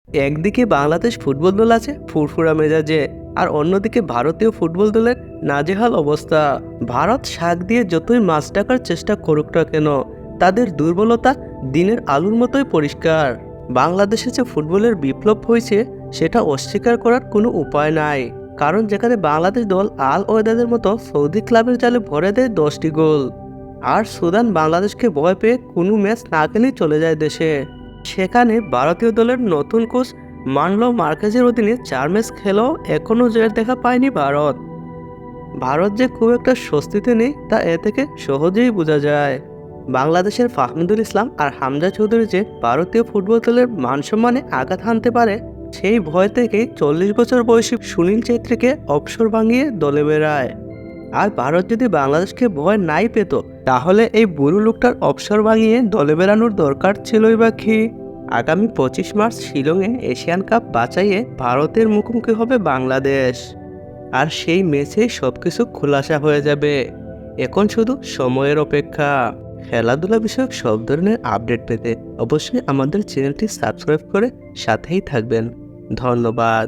একদিকে বাংলাদেশ ফুটবল দল আছে ফুরফুরা মেজাজে, আর অন্যদিকে ভারতীয় ফুটবল দলের নাজেহাল অবস্থা। ভারত শাক দিয়ে যতই মাছ ডাকার চেষ্টা করুক না কেন, তাদের দুর্বলতা দিনের আলুর মতোই পরিষ্কার। বাংলাদেশে যে ফুটবলের বিপ্লব হয়েছে সেটা অস্বীকার করার কোনো উপায় নাই, কারণ যেখানে বাংলাদেশ দল আল ওয়েদাদের মতো সৌদি ক্লাবের জালে ভরে দেয় 10টি গোল, আর সুদান বাংলাদেশকে ভয় পেয়ে কোনো ম্যাচ না খেলেই চলে যায় দেশে, সেখানে ভারতীয় দলের নতুন কোচ মানলো মার্কেজের অধীনে 4 ম্যাচ খেলেও এখনও জয়ের দেখা পায়নি ভারত। ভারত যে খুব একটা স্বস্তিতে নেই তা এ থেকে সহজেই বোঝা যায়। বাংলাদেশের ফাহমিদুল ইসলাম আর হামজা চৌধুরী যে ভারতীয় ফুটবল দলের মানসম্মানে আঘাত হানতে পারে, সেই ভয় থেকেই 40 বছর বয়সী সুনীল ছেত্রীকে অবসর ভাঙিয়ে দলে বেড়ায়। আর ভারত যদি বাংলাদেশকে ভয় নাই পেত, তাহলে এই বুড়ো লোকটার অবসর ভাঙিয়ে দলে বেড়ানোর দরকার ছিলই বা কি। আগামী 25 মার্চ শিলংয়ে এশিয়ান কাপ বাছাইয়ে ভারতের মুখোমুখি হবে বাংলাদেশ, আর সেই ম্যাচেই সবকিছু খোলাসা হয়ে যাবে। এখন শুধু সময়ের অপেক্ষা। খেলাধুলা বিষয়ক সব ধরনের আপডেট পেতে অবশ্যই আমাদের চ্যানেলটি সাবস্ক্রাইব করে সাথেই থাকবেন। ধন্যবাদ।